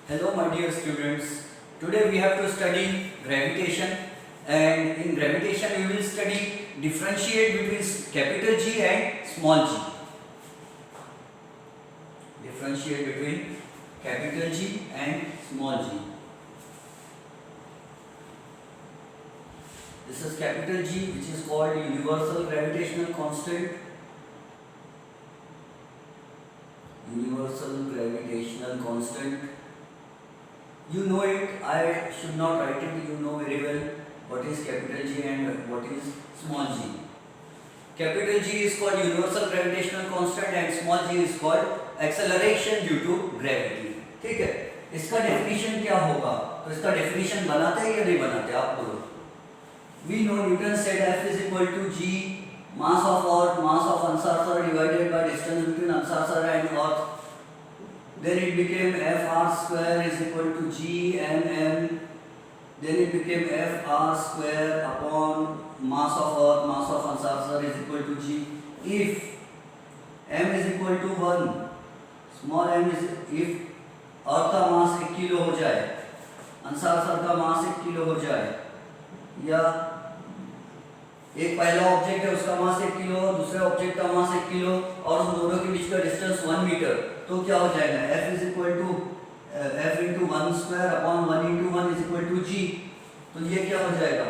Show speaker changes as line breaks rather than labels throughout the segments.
Hello my dear students. Today we have to study gravitation, and in gravitation we will study differentiate between capital G and small g. Differentiate between capital G and small g. This is capital G, which is called universal gravitational constant. Universal gravitational constant. You know it, I should not write it, you know very well what is capital G and what is small g. Capital G is called universal gravitational constant and small g is called acceleration due to gravity. ठीक है, इसका definition क्या होगा? तो इसका definition बनाते हैं या नहीं बनाते आप बोलो? We know Newton said F is equal to G mass of Earth, mass of Ansar divided by distance between Ansar and Earth. Then it became Fr square is equal to Gmm. Then it became Fr square upon mass of Earth, mass of Ansar is equal to G. If m is equal to 1, small m is if Earth का मास 1 kilo हो जाए, Ansar का मास 1 kilo हो जाए, या एक पहला object है उसका मास 1 किलो, दूसरे ऑब्जेक्ट का मास 1 किलो और उन दोनों के बीच का डिस्टेंस 1 मीटर, तो क्या हो जाएगा? F is equal to F into 1 square upon 1 into 1 is equal to G. तो ये क्या हो जाएगा?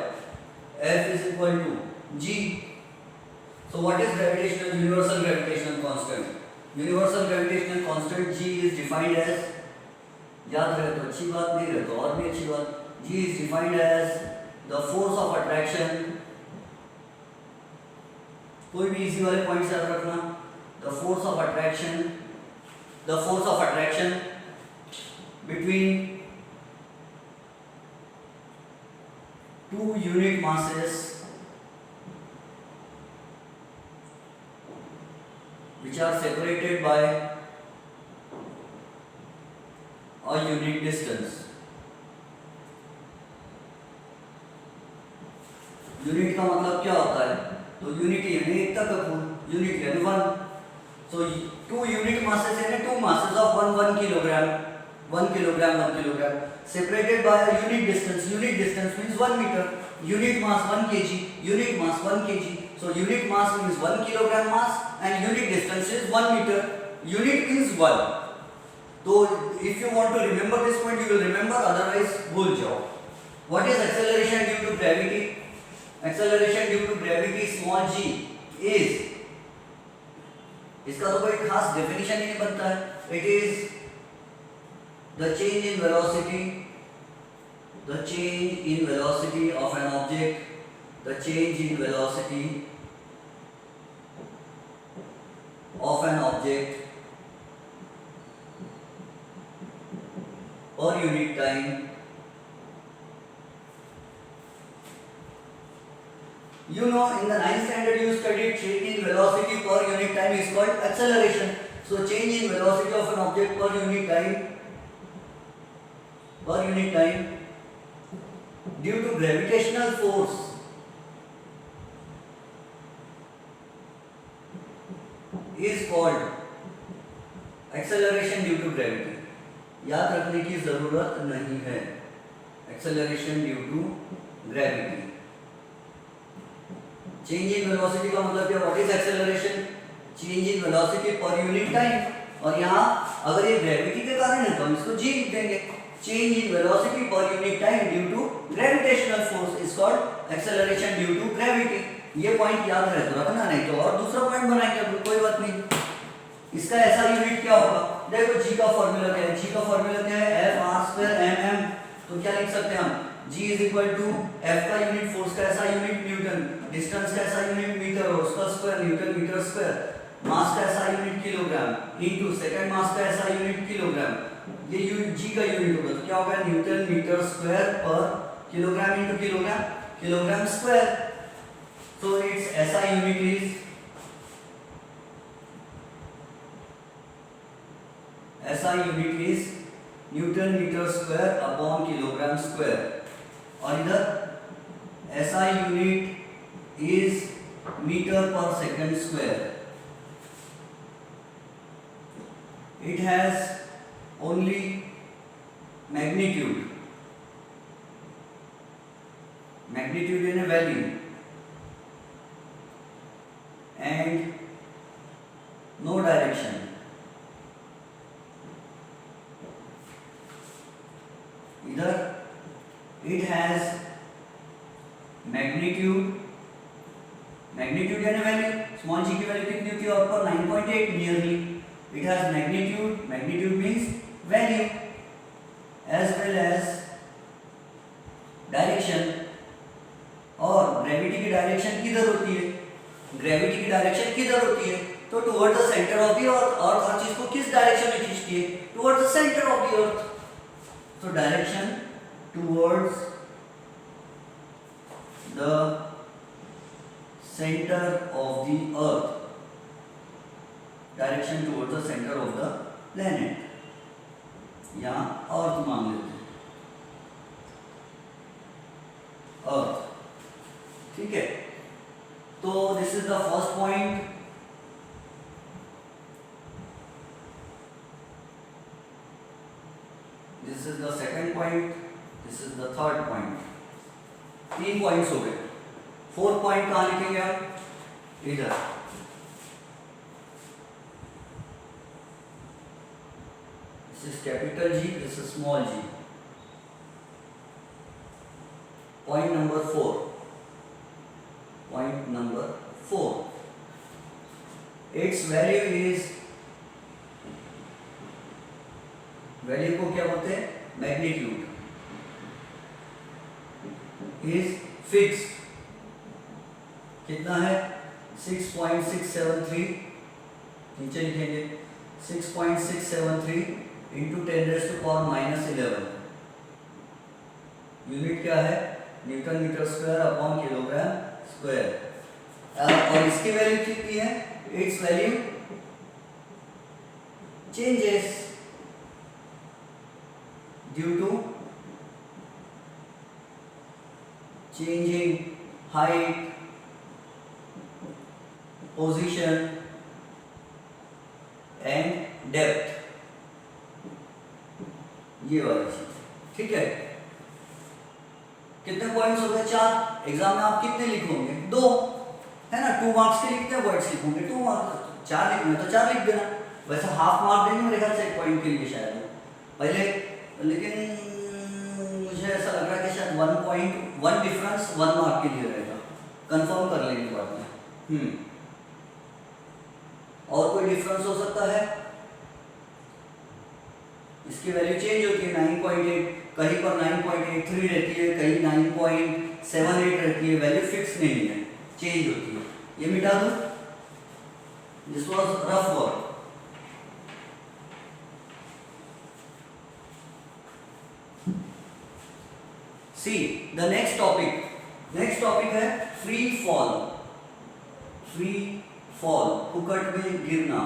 F is equal to G. So what is gravitational universal gravitational constant? Universal gravitational constant G is defined as, याद रहे तो अच्छी बात, नहीं रहे तो और भी अच्छी बात. G is defined as the force of attraction. कोई भी इजी वाले पॉइंट्स याद रखना. The force of attraction between two unit masses which are separated by a unit distance. Unit का मतलब क्या होता है? तो यूनिट यानी एकता का गुण, यूनिट यानी 1. So two unit masses यानी two masses of 1 kilogram, 1 kilogram separated by a unit distance. Unit distance means 1 meter. Unit mass 1 kg. Unit mass 1 kg. So unit mass means 1 kilogram mass and unit distance is 1 meter. Unit means 1. So if you want to remember this point, you will remember. Otherwise, भूल जाओ. What is acceleration due to gravity? Acceleration due to gravity small g is, इसका तो कोई खास definition ही नहीं बनता है. It is the change in velocity of an object, the change in velocity of an object per unit time. You know, in the 9th standard you studied change in velocity per unit time is called acceleration. So change in velocity of an object per unit time due to gravitational force is called acceleration due to gravity. याद रखने की जरूरत नहीं है. Acceleration due to gravity. Change in velocity का मतलब क्या? What is acceleration? Change in velocity per unit time. और यहाँ अगर ये ग्रेविटी के कारण है तो हम इसको जी लिख देंगे. Change in velocity per unit time due to gravitational force is called acceleration due to gravity. ये पॉइंट याद रहे तो रखना, नहीं तो और दूसरा पॉइंट बनाएंगे, कोई बात नहीं. इसका ऐसा यूनिट क्या होगा? देखो जी का फॉर्मूला क्या है? जी का फॉर्मूला क्या है? F R square M M. तो क्या लिख सकते हैं हम? G is equal to F का यूनिट फोर्स का ऐसा यूनिट न्यूटन, डिस्टेंस का ऐसा यूनिट मीटर और उसका square newton metre square, mass का ऐसा unit kilogram into second mass का ऐसा यूनिट किलोग्राम. ये G का यूनिट होगा तो क्या होगा? Newton metre square per kilogram into kilogram, kilogram square. So it's ऐसा यूनिट इज, ऐसा unit is newton metre square upon kilogram square. और इधर ऐसा unit is metre per second square. It has only magnitude, magnitude in a value, and no direction. Either it has magnitude, magnitude and a value, small g की value कितनी होती है और पर 9.8 nearly. It has magnitude, magnitude means value, as well as direction. और gravity की direction किधर होती है? ग्रेविटी की डायरेक्शन किधर होती है? तो toward the centre of the earth. और हर चीज को किस डायरेक्शन में खींचती है? Toward the centre of the earth. तो direction towards the centre of the earth, direction towards the centre of the planet, या अर्थ मान लेते हैं, अर्थ. ठीक है. तो this is the first point. This is the second point. This is the third point. 3 points हो गए. 4 point कहाँ लिखेंगे आप? इधर. This is capital G, this is small G. Point number 4. Point number 4. Its value is, value को क्या बोलते हैं? मैग्नीट्यूड. Is fix. कितना है? 6.673. नीचे लिखेंगे 6.673 इंटू 10⁻⁻11. यूनिट क्या है? Newton metre square upon kilogram square. और इसकी वैल्यू कितनी है? It's value changes due to changing height, position and depth. ये वाली चीज. ठीक है. कितने पॉइंट्स हो गए? 4. एग्जाम में आप कितने लिखोगे? 2, है ना. 2 मार्क्स के लिखते हैं, वर्ड्स लिखोगे 2 मार्क्स. 4 लिखना है तो 4 लिख देना. वैसे हाफ मार्क देंगे मेरे ख्याल से 1 पॉइंट के लिए शायद पहले, लेकिन मुझे ऐसा लग रहा है कि शायद 1 डिफरेंस 1 मार्क के लिए रहेगा. कंफर्म कर लेंगे बाद में. और कोई डिफरेंस हो सकता है? इसकी वैल्यू चेंज होती है. 9.8 कहीं पर 9.83 रहती है, कहीं 9.78 रहती है. वैल्यू फिक्स नहीं है, चेंज होती है. ये मिटा दूं. This was rough work. See the next topic. Next topic है फ्री फॉल. फ्री फॉल, फुकट में गिरना.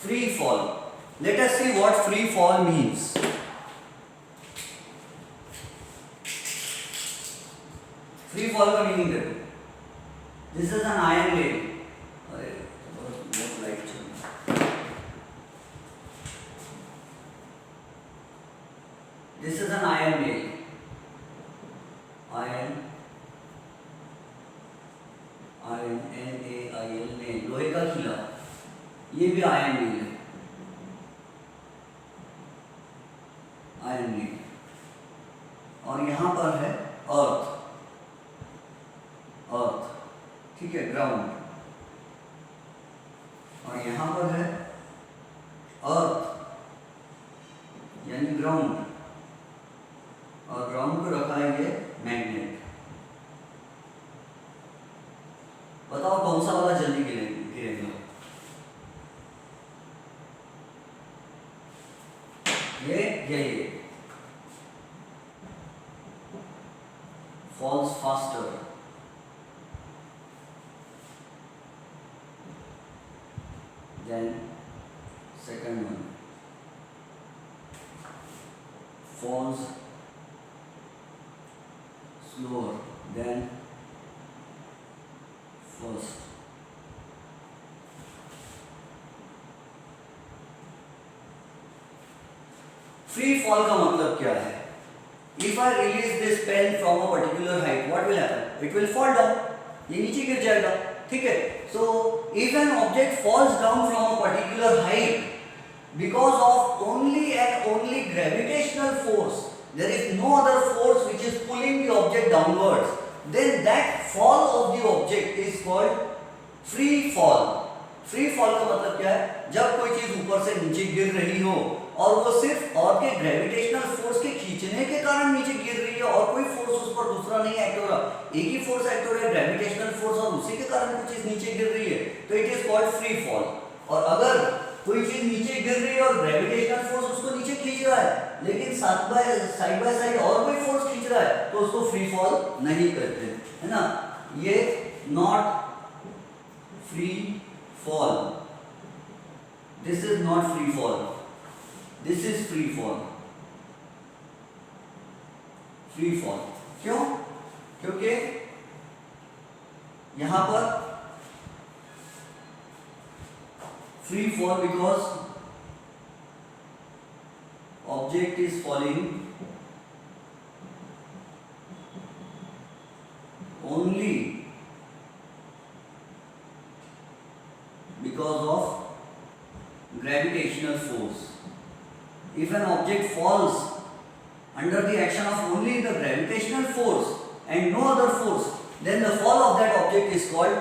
Free fall. Let us see what free fall means. Free fall का मीनिंग देखो. This is an iron rail. अरे बहुत light चल रहा है. This is an iron rail. Iron, N-A-I-L, nail, लोहे का खिला. ये भी आयरन रेल है. Iron rail. और यहां पर है अर्थ. अर्थ. ठीक है. ग्राउंड. और यहां पर है अर्थ यानी ग्राउंड. और ग्राउंड को रखा है ये मैग्नेट. बताओ कौन सा वाला जल्दी गिरेगा? ये falls faster. Then second one falls slower than first. Free fall का मतलब क्या है? If I release this pen from a particular height, what will happen? It will fall down. ये नीचे गिर जाएगा, ठीक है? So if an object falls down from a particular height because of only and only gravitational force, there is no other force which is pulling the object downwards, then that fall of the object is called free fall. Free fall का मतलब क्या है? जब कोई चीज ऊपर से नीचे गिर रही हो और वो सिर्फ और के ग्रेविटेशनल फोर्स के खींचने के कारण नीचे गिर रही है और कोई फोर्स उस पर दूसरा नहीं एक्ट हो रहा, एक ही फोर्स एक्ट हो रहा है, ग्रेविटेशनल फोर्स, और उसी के कारण कोई चीज नीचे गिर रही है, तो it is called free fall. और अगर कोई चीज नीचे गिर रही है और ग्रेविटेशनल फोर्स उसको नीचे खींच रहा है, लेकिन साइड बाय साइड और कोई फोर्स खींच रहा है, तो उसको फ्री फॉल नहीं कहते, है ना? ये not free fall. This is not free fall. This is free fall. Free fall. क्यों? क्योंकि यहां पर free fall because object is falling only because of gravitational force. If an object falls under the action of only the gravitational force and no other force, then the fall of that object is called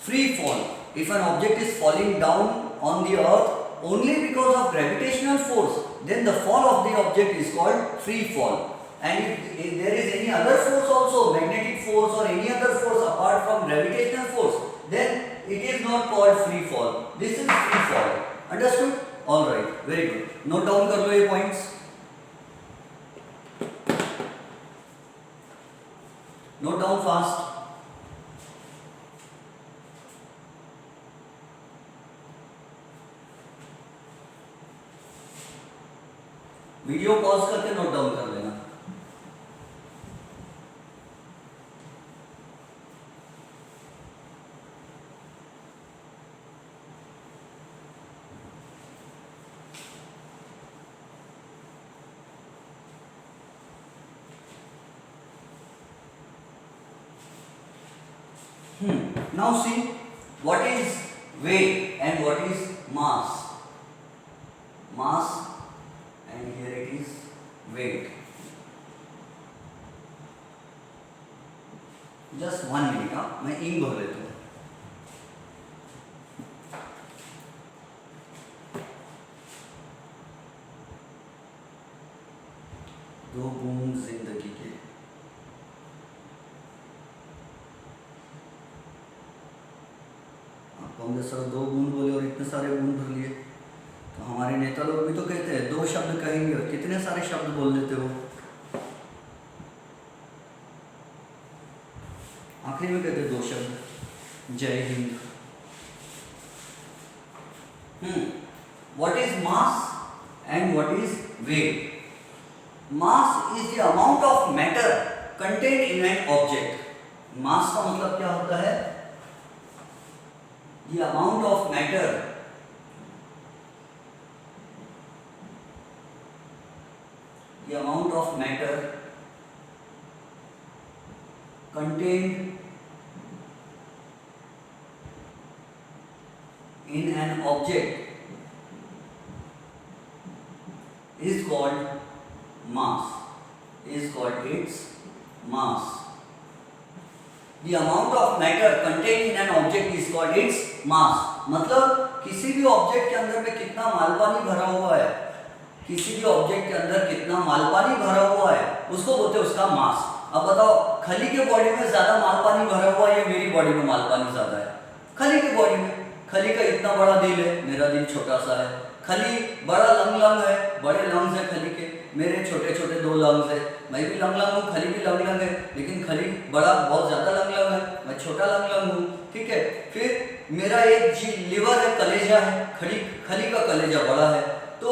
free fall. If an object is falling down on the earth only because of gravitational force, then the fall of the object is called free fall. And if there is any other force also, magnetic force or any other force apart from gravitational force, then it is not called free fall. This is free fall. Understood? All right. Very good. Note down कर लो ये points. Note down fast. Video pause करके note down कर लेना। Now see what is weight and what is mass. Mass and here it is weight. Just 1 minute, मैं ink भर लेता हूँ। दो बूंद जिंदगी के। होंगे सर 2 बूंद बोले और इतने सारे बूंद भर लिए, तो हमारे नेता लोग भी तो कहते हैं 2 शब्द कहेंगे और कितने सारे शब्द बोल देते हो। आखिरी में कहते 2 शब्द, जय Hind. What is mass and what is weight? Mass is the amount of matter contained in an object. Mass का मतलब क्या होता है? The amount of matter contained in an object is called mass. Is called its mass. The amount of matter contained in an object is called its mass. मतलब किसी भी object के अंदर में कितना माल पानी भरा हुआ है, किसी भी ऑब्जेक्ट के अंदर कितना माल पानी भरा हुआ है, उसको बोलते हैं उसका मास। अब बताओ, खली के बॉडी में ज्यादा माल पानी भरा हुआ है या मेरी बॉडी में माल पानी ज्यादा है? खली के बॉडी में। खली का इतना बड़ा दिल है, मेरा दिल छोटा सा है। खली बड़ा लंग है, बड़े लंग्स है खली के, मेरे छोटे छोटे 2 लंग्स है। मैं भी लंग हूँ, खली भी लंग है, लेकिन खली बड़ा बहुत ज्यादा लंग है, मैं छोटा लंग हूँ, ठीक है। फिर मेरा एक जी लिवर है, कलेजा है, खली का कलेजा बड़ा है, तो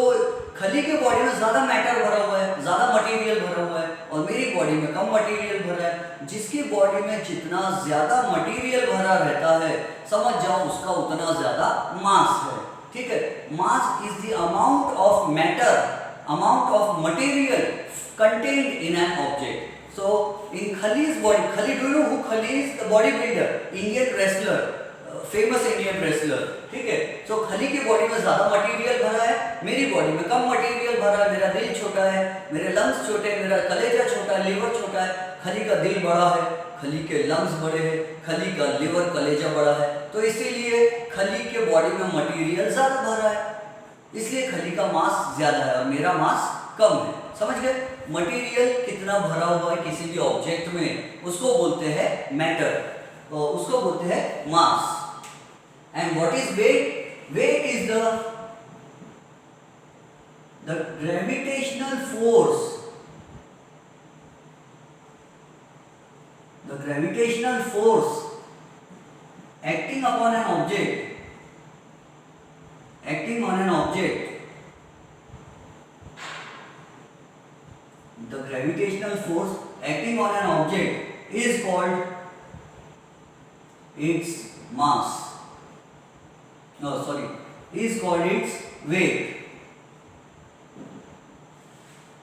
खली के बॉडी में ज्यादा मैटर भरा हुआ है, ज्यादा मटेरियल भरा हुआ है, और मेरी बॉडी में कम मटेरियल भरा है। जिसकी बॉडी में जितना ज्यादा मटेरियल भरा रहता है, समझ जाओ उसका उतना ज्यादा मास है, ठीक है। Mass is the amount of matter amount of material contained in an object. So in Khali's body, Khali, do you know who Khali is? The bodybuilder, Indian wrestler, famous Indian wrestler. ठीक है, so खली की body में ज्यादा material भरा है, मेरी body में कम मटेरियल भरा है. मेरा दिल छोटा है, मेरे लंग्स छोटे हैं, मेरा कलेजा छोटा है, लिवर छोटा है. खली का दिल बड़ा है, खली के लंग्स बड़े हैं, खली का लिवर कलेजा बड़ा है. तो इसीलिए खली के बॉडी में मटेरियल ज्यादा भरा है, इसलिए खली का मास ज्यादा है और मेरा मास कम है. समझ गए? मटेरियल कितना भरा हुआ है किसी भी ऑब्जेक्ट में, उसको बोलते हैं मैटर, तो उसको बोलते हैं मास. And what is weight? Weight is the gravitational force. The gravitational force acting upon an object. Acting on an object. The gravitational force acting on an object is called its mass. No, sorry, is called its weight.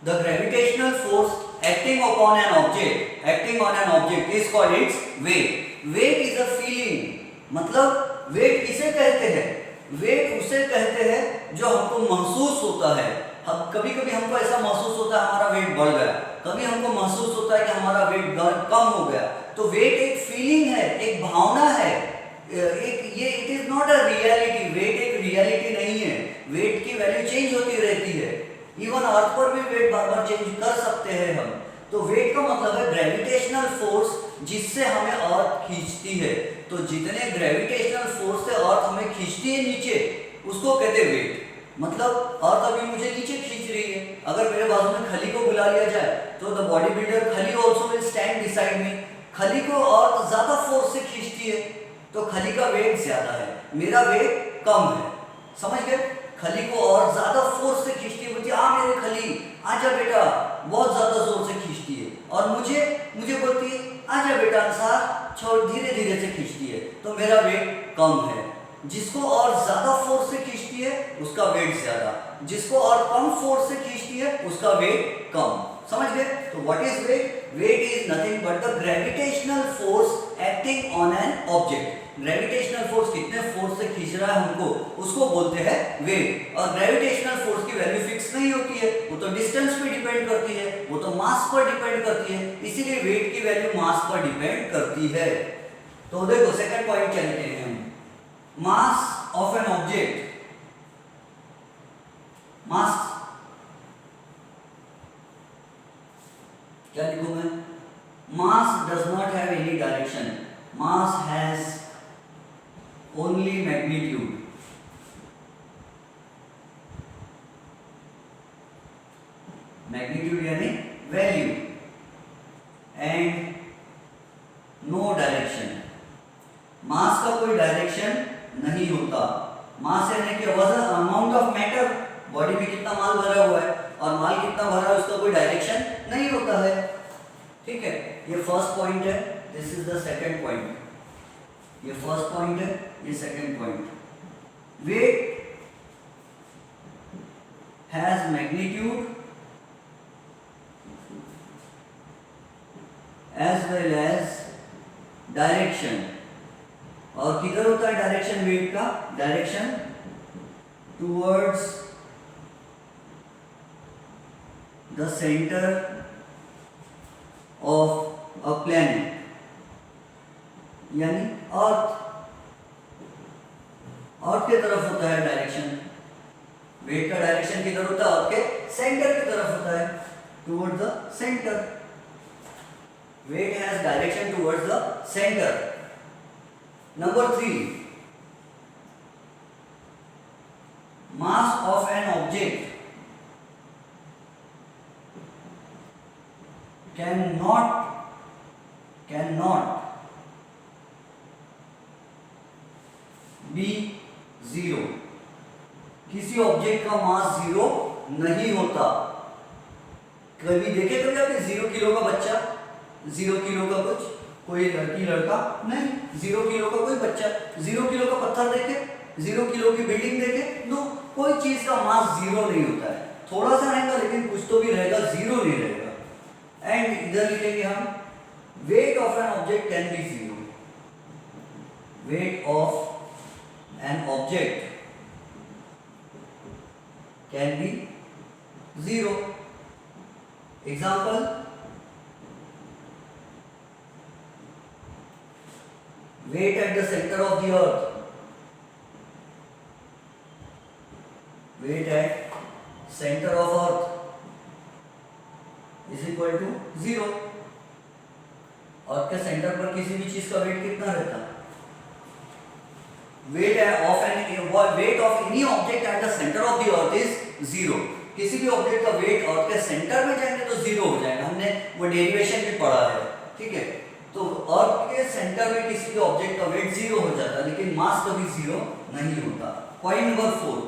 The gravitational force acting upon an object is called its weight. Weight is a feeling. मतलब weight किसे कहते हैं? Weight उसे कहते हैं जो हमको महसूस होता है. हम कभी कभी हमको ऐसा महसूस होता है हमारा वेट बढ़ गया, कभी हमको महसूस होता है कि हमारा वेट कम हो गया. तो वेट एक फीलिंग है, एक भावना है, एक ये it is not a reality. Weight एक रियलिटी नहीं है. वेट की वैल्यू चेंज होती रहती है. इवन अर्थ पर भी वेट बार बार चेंज कर सकते हैं हम. तो वेट का मतलब है ग्रेविटेशनल फोर्स जिससे हमें अर्थ खींचती है. तो जितने ग्रेविटेशनल फोर्स से अर्थ हमें खींचती है नीचे, उसको कहते हैं वेट. मतलब अर्थ अभी मुझे नीचे खींच रही है, अगर मेरे बाजू में खली को बुला लिया जाए तो द बॉडी बिल्डर खली also will stand beside me. खली को अर्थ ज्यादा फोर्स से खींचती है, तो खली का वेट ज्यादा है, मेरा वेट कम है. समझ गए? खली को और ज्यादा फोर्स से खींचती है, बोलती है आ मेरे खली आजा बेटा, बहुत ज्यादा जोर से खींचती है. और मुझे बोलती है आजा बेटा अंसार, छोड़, धीरे धीरे से खींचती है, तो मेरा वेट कम है. जिसको और ज्यादा फोर्स से खींचती है उसका वेट ज्यादा, जिसको और कम फोर्स से खींचती है उसका वेट कम. समझ गए? तो what is weight? Weight is nothing but the gravitational force acting on an object. Gravitational force कितने फोर्स से खींच रहा है हमको, उसको बोलते हैं वेट. और ग्रेविटेशनल फोर्स की वैल्यू फिक्स नहीं होती है, वो तो डिस्टेंस पे डिपेंड करती है, वो तो मास पर डिपेंड करती है. इसीलिए वेट की वैल्यू मास पर डिपेंड करती है. तो देखो सेकंड पॉइंट क्या लिखे हैं हम, mass of an object. Mass क्या लिखूं मैं? Mass does not have any direction. Mass has only magnitude. Magnitude यानी value, and no direction. Mass का कोई डायरेक्शन नहीं होता. मास यानी कि वजन, अमाउंट ऑफ मैटर, बॉडी में कितना माल भरा हुआ है और माल कितना भरा है उसका कोई डायरेक्शन नहीं होता है. ठीक है, ये फर्स्ट पॉइंट है, this is the second point. ये फर्स्ट पॉइंट है, ये second point. Weight has magnitude as well as direction. और किधर होता है डायरेक्शन वेट का? Direction towards the centre of a planet, यानी अर्थ की तरफ होता है डायरेक्शन. वेट का डायरेक्शन किधर होता है? अर्थ के सेंटर की तरफ होता है, towards the centre. Weight has direction towards the centre. Number 3, mass of an object cannot be zero. किसी ऑब्जेक्ट का मास जीरो नहीं होता. कभी देखे कभी आपने 0 किलो का बच्चा, 0 किलो का कुछ, कोई लड़की लड़का नहीं, 0 किलो का कोई बच्चा, 0 किलो का पत्थर देखे, 0 किलो की बिल्डिंग देखे, नो, कोई चीज का मास जीरो नहीं होता है. थोड़ा सा रहेगा लेकिन कुछ तो भी रहेगा, जीरो नहीं रहेगा। एंड इधर लिखेंगे हम weight of an object can be zero, weight of an object can be zero. Example, weight at the center of the earth, weight at center of earth is equal to 0। अर्थ के centre पर किसी भी चीज का wait कितना रहता है? weight of any object at the center of the earth is 0। किसी भी ऑब्जेक्ट का वेट अर्थ के सेंटर में जाएंगे तो 0 हो जाएगा, हमने वो डेरिवेशन भी पढ़ा है, ठीक है। तो अर्थ के सेंटर में किसी भी ऑब्जेक्ट का वेट 0 हो जाता है, लेकिन मास कभी 0 नहीं होता। Point number 4,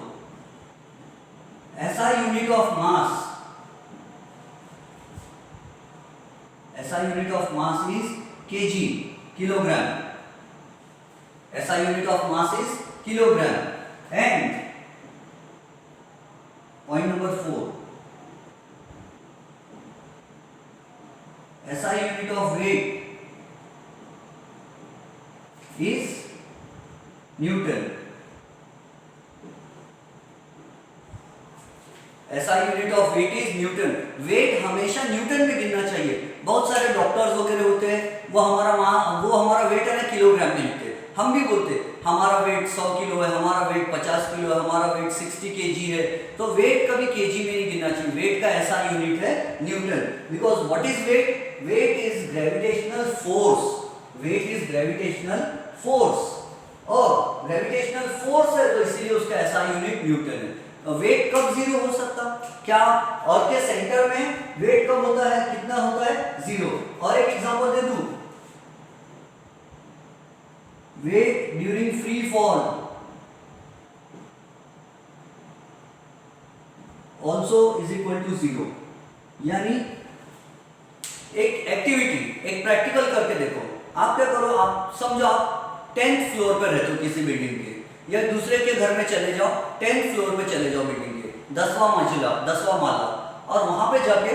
SI unit of mass, SI unit of mass is KG, kilogram. SI unit of mass is kilogram. And point number 4, SI unit of weight is newton. SI unit of weight is newton. Weight हमेशा newton में गिनना चाहिए। बहुत सारे doctors वगैरह होते हैं, वो हमारा वेट है ना किलोग्राम में लिखते हैं। हम भी बोलते हमारा वेट 100 किलो है, हमारा वेट 50 किलो है, हमारा वेट 60 केजी है। तो वेट कभी केजी में नहीं गिनना चाहिए। वेट का ऐसा यूनिट है newton. Because what is weight? Weight is gravitational force. Weight is gravitational force, और ग्रेविटेशनल फोर्स है तो इसीलिए उसका ऐसा यूनिट न्यूटन है। वेट कब 0 हो सकता? क्या अर्थ के सेंटर में वेट कब होता है, कितना होता है? 0। और एक एग्जांपल दे दूं, weight during free fall also is equal to 0। यानी एक एक्टिविटी, एक प्रैक्टिकल करके देखो। आप क्या करो, आप समझो आप 10th फ्लोर पर रहते हो किसी बिल्डिंग के, या दूसरे के घर में चले जाओ, 10th फ्लोर पे चले जाओ बिल्डिंग के, 10वां मंजिला, 10वां माला, और वहां पे जाके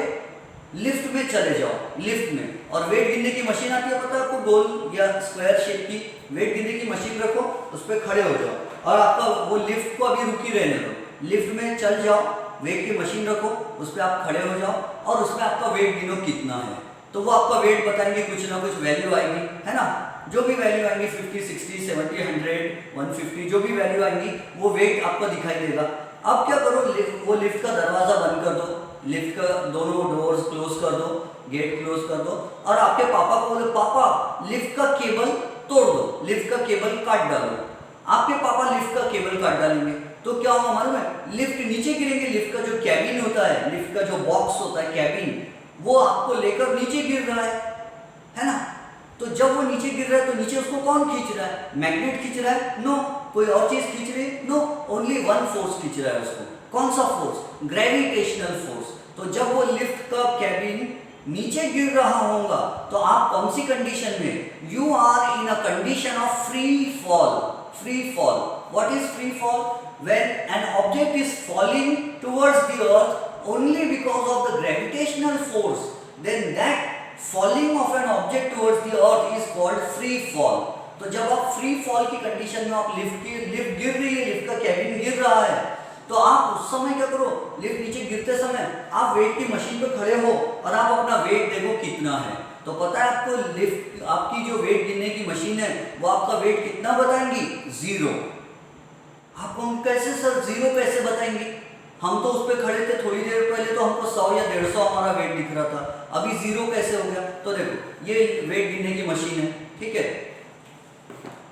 लिफ्ट में चले जाओ, लिफ्ट में, और वेट गिनने की मशीन आती है, पता है आपको, गोल या स्क्वायर शेप की वेट गिनने की मशीन रखो, उस पर खड़े हो जाओ, और आपका वो लिफ्ट को अभी रुकी रहने दो, लिफ्ट में चल जाओ, वेट की मशीन रखो, उस पर आप खड़े हो जाओ, और उसमें आपका वेट गिनो कितना है। तो वो आपका वेट बताएंगे, कुछ ना कुछ वैल्यू आएगी, है ना। जो भी वैल्यू आएंगी 50, 60, 70, 100, 150, जो भी वैल्यू आएंगी वो वेट आपको दिखाई देगा। अब क्या करो, वो लिफ्ट का दरवाजा बंद कर दो, लिफ्ट का दोनों डोर्स क्लोज कर दो, गेट क्लोज कर दो, और आपके पापा को बोलो, पापा लिफ्ट का केबल तोड़ दो, लिफ्ट का केबल काट डालो। आपके पापा लिफ्ट का केबल काट डालेंगे तो क्या होगा मालूम है? लिफ्ट नीचे गिरेंगे, लिफ्ट का जो कैबिन होता है, लिफ्ट का जो बॉक्स होता है कैबिन, वो आपको लेकर नीचे गिर रहा है ना। तो जब वो नीचे गिर रहा है तो नीचे उसको कौन खींच रहा है? मैग्नेट खींच रहा है? नो। कोई और चीज खींच रही है? नो। ओनली वन फोर्स खींच रहा है उसको। कौन सा फोर्स? Gravitational force. तो जब वो लिफ्ट का कैबिन नीचे गिर रहा होगा तो आप कौन सी कंडीशन में? You are in a condition of free fall. Free fall. What is free fall? When an object is falling towards the earth only because of the gravitational force, then that falling of an object towards the earth is called free fall। तो जब आप free fall की condition में, आप lift गिर रही है, lift का कैबिन गिर रहा है, तो आप उस समय क्या करो, लिफ्ट नीचे गिरते समय आप वेट की मशीन पे खड़े हो और आप अपना वेट देखो कितना है। तो पता है आपको, लिफ्ट आपकी जो वेट गिनने की मशीन है वो आपका वेट कितना बताएंगी? 0। आपको कैसे सर 0 कैसे बताएंगे? हम तो उस पर खड़े थे थोड़ी देर पहले, तो हमको 100 या 150 हमारा वेट दिख रहा था, अभी 0 कैसे हो गया? तो देखो ये वेट गिनने की मशीन है, ठीक है,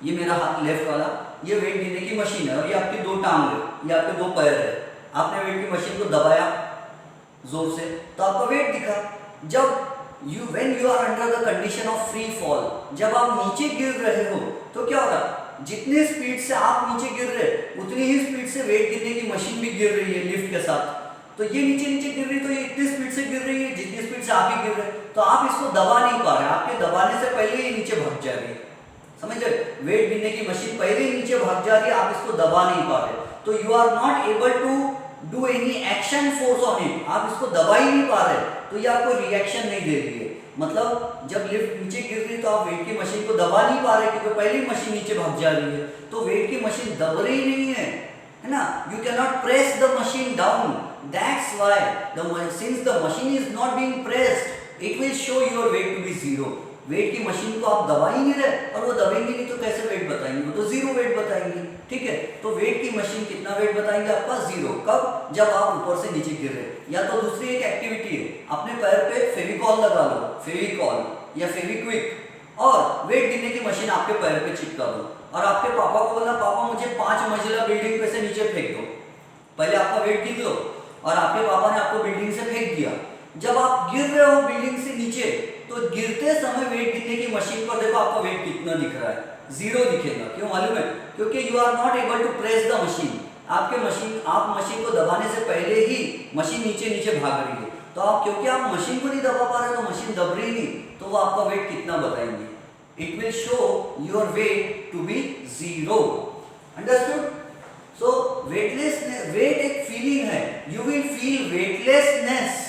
ये मेरा हाथ लेफ्ट वाला, ये वेट गिनने की मशीन है, और ये आपकी 2 टांग है, ये आपके 2 पैर है। आपने वेट की मशीन को दबाया जोर से तो आपका वेट दिखा। जब when you are under the condition of free fall, जब आप नीचे गिर रहे हो तो क्या होगा? जितने स्पीड से आप नीचे गिर रहे उतनी ही स्पीड से वेट गिरने की मशीन भी गिर रही है लिफ्ट के साथ। तो ये नीचे गिर रही, तो ये इतनी स्पीड से गिर रही है जितनी स्पीड से आप ही गिर रहे, तो आप इसको दबा नहीं पा रहे, आपके दबाने से पहले ही नीचे भाग जा रही है। समझ गए? वेट गिरने की मशीन पहले ही नीचे भाग जा रही है, आप इसको दबा नहीं पा रहे, तो you are not able to do any action force on it, आप इसको दबा ही नहीं पा रहे, तो ये आपको रिएक्शन नहीं दे रही है। मतलब जब लिफ्ट नीचे गिर रही है तो आप वेट की मशीन को दबा नहीं पा रहे क्योंकि पहली मशीन नीचे भाग जा रही है, तो वेट की मशीन दब रही नहीं है ना। You can not press the machine down, that's why since the machine is not being pressed it will show your weight to be zero. Weight की मशीन को आप दबा ही नहीं रहे और वो दबेंगे नहीं तो कैसे वेट बताएंगे, वो तो जीरो वेट बताएंगे, ठीक है। तो वेट की मशीन कितना वेट बताएंगे आपका, जीरो। कब, जब आप ऊपर से नीचे गिर रहे। या तो दूसरी एक एक्टिविटी है, अपने पैर पे फेविकॉल लगा लो, फेविकॉल या फेविक्विक, और वेट गिरने की मशीन आपके पैर पे चिपका दो और आपके पापा को बोला पापा मुझे 5 मंजिला बिल्डिंग पे से नीचे फेंक दो। पहले आपका वेट गिन लो और आपके पापा ने आपको बिल्डिंग से फेंक दिया। जब आप गिर रहे हो बिल्डिंग से नीचे तो गिरते समय वेट गिनने की मशीन पर देखो आपका वेट कितना दिख रहा है, जीरो दिखेगा। क्यों मालूम है, क्योंकि you are not able to press the machine. आप मशीन को दबाने से पहले ही मशीन नीचे नीचे भाग रही है, तो आप क्योंकि आप मशीन को नहीं दबा पा रहे तो मशीन दब रही नहीं, तो वो आपका वेट कितना बताएंगे, it will show your weight to be zero. Understood. So weightlessness, weight एक फीलिंग है, you will feel weightlessness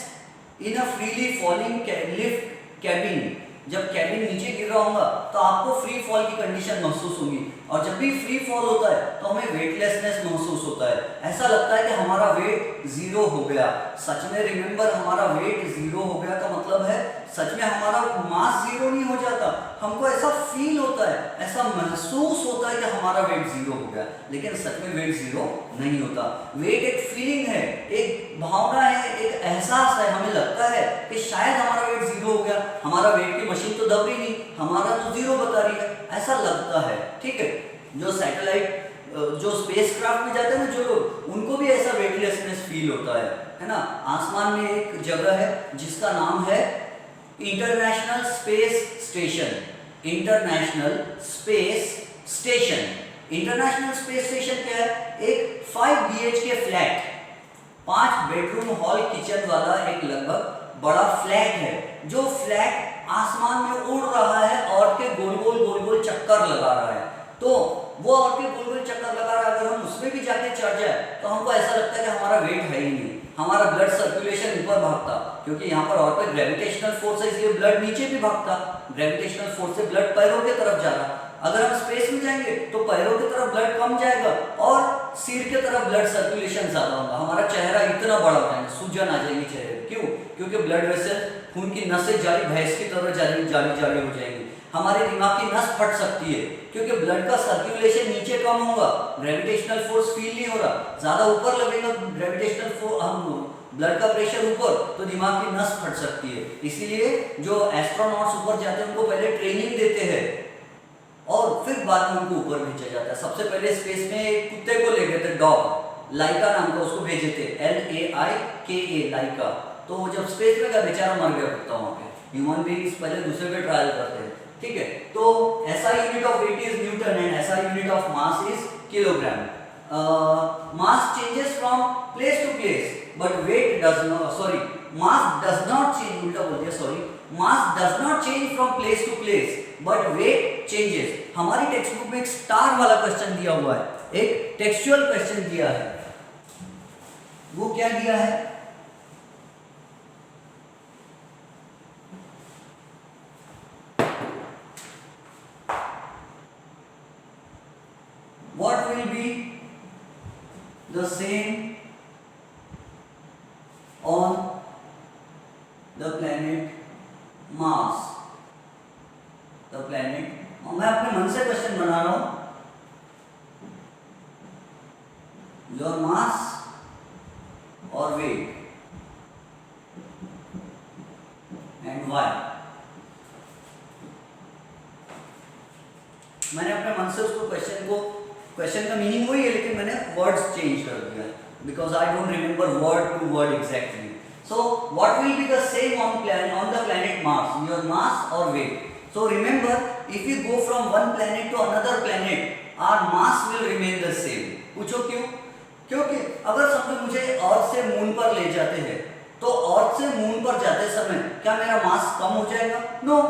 in a freely falling lift cabin. जब कैबिन नीचे गिर रहा होगा तो आपको फ्री फॉल की कंडीशन महसूस होगी, और जब भी फ्री फॉल होता है तो हमें वेटलेसनेस महसूस होता है, ऐसा लगता है कि हमारा वेट जीरो हो गया। सच में रिमेंबर, हमारा वेट जीरो हो गया का मतलब है सच में हमारा मास जीरो नहीं हो जाता, हमको ऐसा फील होता है, ऐसा महसूस होता है कि हमारा वेट जीरो हो गया, लेकिन सच में वेट जीरो नहीं होता। वेट एक फीलिंग है, एक भावना है, एक एहसास है। हमें लगता है कि शायद हमारा वेट जीरो हो गया, हमारा वेट की मशीन तो दब रही नहीं, हमारा तो जीरो बता रही है, ऐसा लगता है, ठीक है। जो सैटेलाइट, जो स्पेसक्राफ्ट में जाते हैं ना जो लोग, उनको भी ऐसा वेटलेसनेस फील होता है ना। आसमान में एक जगह है जिसका नाम है international space station. International space station, international space station क्या है, एक 5 BHK flat, 5 bedroom hall kitchen वाला एक लगभग बड़ा फ्लैट है, जो फ्लैट आसमान में उड़ रहा है और के गोल गोल चक्कर लगा रहा है। तो वो और के गोल गोल चक्कर लगा रहा है, अगर हम उसमें भी जाके चढ़ जाए तो हमको ऐसा लगता है कि हमारा वेट है ही नहीं, हमारा ब्लड सर्कुलेशन ऊपर भागता, क्योंकि यहाँ पर और पे ग्रेविटेशनल फोर्स है इसलिए ब्लड नीचे भी भागता, ग्रेविटेशनल फोर्स से ब्लड पैरों की तरफ जा रहा। अगर हम स्पेस में जाएंगे तो पैरों की तरफ ब्लड कम जाएगा और सिर की तरफ ब्लड सर्कुलेशन ज्यादा होगा, हमारा चेहरा इतना बड़ा हो जाएगा, सूजन आ जाएगी चेहरे पे। क्यों, क्योंकि ब्लड वेसल, खून की नसें जारी भैंस की तरह जारी हो जाएंगी। हमारे दिमाग की नस फट सकती है क्योंकि ब्लड का सर्कुलेशन नीचे कम होगा, ग्रेविटेशनल फोर्स फील नहीं हो रहा, ज्यादा ऊपर लगेगा ग्रेविटेशनल फोर्स, हम ब्लड का प्रेशर ऊपर, तो दिमाग की नस फट सकती है। इसीलिए जो एस्ट्रोनॉट्स ऊपर जाते हैं उनको पहले ट्रेनिंग देते हैं और फिर बाद में उनको ऊपर भेजा जाता है। सबसे पहले स्पेस में एक कुत्ते को ले गए थे, डॉग लाइका नाम का, उसको भेजे थे, LAIKA लाइका। तो वो जब स्पेस में गया बेचारा मर गया कुत्ता वहाँ पे। ह्यूमन बीइंग्स पहले दूसरे पे ट्रायल करते हैं, ठीक है। तो SI unit of weight is newton and SI unit of mass is kilogram. Mass changes from place to place but weight does not, sorry mass does not change, उल्टा बोल दिया, sorry, mass does not change from place to place but weight changes. हमारी text book में एक star वाला question दिया हुआ है, एक टेक्सचुअल क्वेश्चन दिया है, वो क्या दिया है, what will be the same on the planet Mars? The planet, मैं अपने मन से क्वेश्चन बना रहा हूं, your mass और weight and why? मैंने अपने मन से उसको क्वेश्चन का मीनिंग वही है लेकिन मैंने वर्ड्स चेंज कर दिया because I don't remember word to word exactly. So what will be the same on the planet Mars, your mass और weight. So remember, if you go from one planet to another planet our mass will remain the same. पूछो क्यों? क्योंकि अगर समझो मुझे अर्थ से moon पर ले जाते हैं तो अर्थ से मून पर जाते समय क्या मेरा मास कम हो जाएगा? No.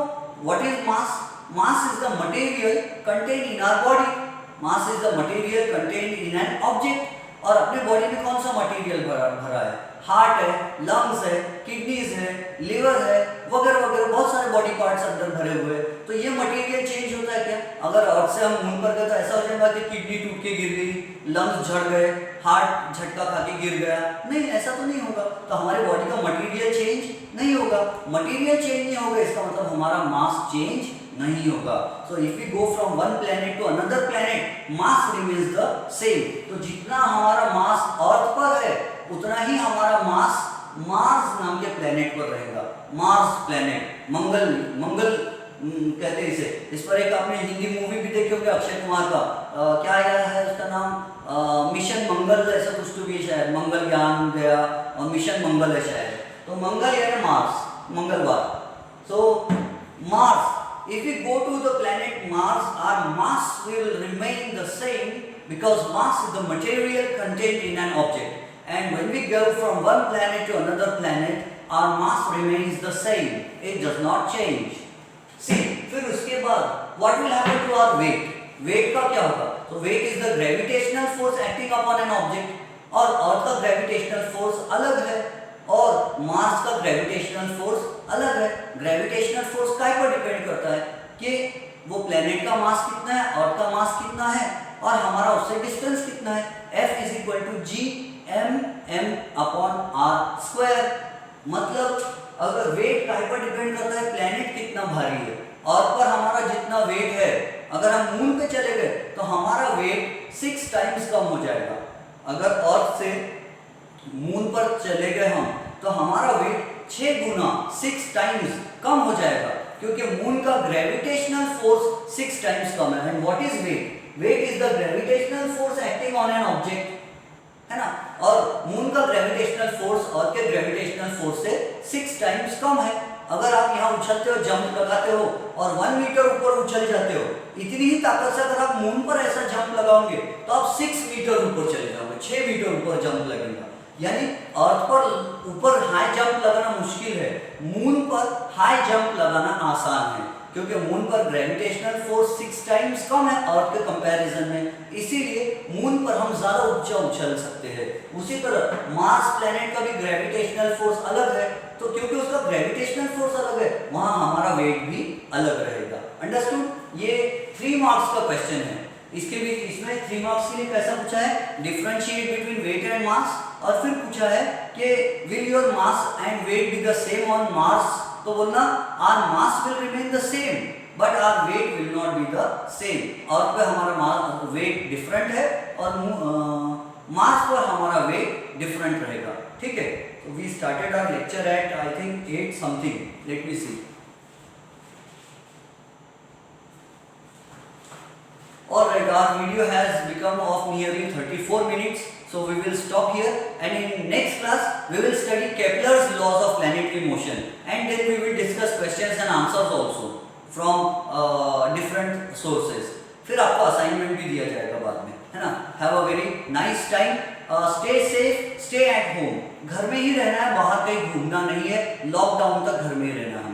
What is mass? Mass is the material contained in our body. Mass is the material contained in an object. और अपने बॉडी में कौन सा मटेरियल भरा है, हार्ट है, लंग्स है, किडनीज है, लिवर है, वगैरह वगैरह बहुत सारे बॉडी पार्ट्स अंदर भरे हुए हैं। तो ये मटेरियल चेंज होता है क्या? अगर अर्थ से हम मून पर गए तो ऐसा हो जाएगा कि किडनी टूट के गिर गई, लंग्स झड़ गए, हार्ट झटका खा के गिर गया, नहीं, ऐसा तो नहीं होगा। तो हमारे बॉडी का मटेरियल चेंज नहीं होगा। मटेरियल चेंज नहीं होगा इसका मतलब हमारा मास चेंज नहीं होगा। So if we go from one planet to another planet, mass remains the same. तो जितना हमारा मास अर्थ पर है उतना ही हमारा मास मार्स नाम के प्लेनेट पर रहेगा। मार्स प्लेनेट, मंगल कहते हैं इसे। इस पर एक आपने हिंदी मूवी भी देखी होगी अक्षय कुमार का, क्या आया है उसका नाम, मिशन मंगल ऐसा कुछ तो भी शायद, मंगलयान गया और मिशन मंगल है शायद। तो मंगल यानी मार्स, मंगलवार। सो Mars, if we go to the planet Mars, our mass will remain the same because mass is the material contained in an object. And when we go from one planet to another planet, our mass remains the same. It does not change. See, फिर उसके बाद what will happen to our weight? Weight का क्या होगा? तो weight is the gravitational force acting upon an object. और अर्थ का gravitational force अलग है और मार्स का ग्रेविटेशनल फोर्स अलग है। ग्रेविटेशनल फोर्स काय पर डिपेंड करता है कि वो प्लेनेट का मास कितना है, अर्थ का मास कितना है और हमारा उससे डिस्टेंस कितना है। F is equal to G M M upon R square. मतलब अगर वेट काय पर डिपेंड करता है, प्लेनेट कितना भारी है, अर्थ पर हमारा जितना वेट है, अगर हम मून पे चले गए तो हमारा वेट 6 टाइम्स कम हो जाएगा। अगर अर्थ से मून पर चले गए हम तो हमारा वेट 6 गुना 6 टाइम्स कम हो जाएगा क्योंकि मून का ग्रेविटेशनल फोर्स 6 टाइम्स कम है। And what is weight? Weight is the gravitational force acting on an object, है ना। और मून का ग्रेविटेशनल फोर्स अर्थ के ग्रेविटेशनल फोर्स से 6 टाइम्स कम है। अगर आप यहाँ उछलते हो, जंप लगाते हो और 1 मीटर ऊपर उछल जाते हो, इतनी ही ताकत से अगर आप मून पर ऐसा जंप लगाओगे तो आप 6 मीटर ऊपर चले जाओगे, 6 मीटर ऊपर जंप लगेगा। यानी अर्थ पर ऊपर हाई जंप लगाना मुश्किल है, मून पर हाई जंप लगाना आसान है क्योंकि मून पर ग्रेविटेशनल फोर्स 6 टाइम्स कम है अर्थ के कंपैरिजन में, इसीलिए मून पर हम ज्यादा ऊंचा उछल सकते हैं। उसी तरह मार्स प्लेनेट का भी ग्रेविटेशनल फोर्स अलग है, तो क्योंकि उसका ग्रेविटेशनल फोर्स अलग है वहां हमारा वेट भी अलग रहेगा। अंडरस्टूड? ये 3 मार्क्स का क्वेश्चन है। इसके भी इसमें 3 मार्क्स के लिए कैसा पूछा है, differentiate between weight and mass, और फिर पूछा है कि will your mass and weight be the same on Mars, तो बोलना our mass will remain the same but our weight will not be the same. और पे हमारा वेट डिफरेंट है और मास पर हमारा वेट डिफरेंट रहेगा। ठीक है, तो we started our lecture at I think 8 something, let me see. Alright, our video has become of nearly 34 minutes, so we will stop here, and in next class we will study Kepler's laws of planetary motion, and then we will discuss questions and answers also from different sources. फिर आपको assignment भी दिया जाएगा बाद में, है ना। Have a very nice time, stay safe, stay at home. घर में ही रहना है, बाहर कहीं घूमना नहीं है, लॉकडाउन तक घर में ही रहना है।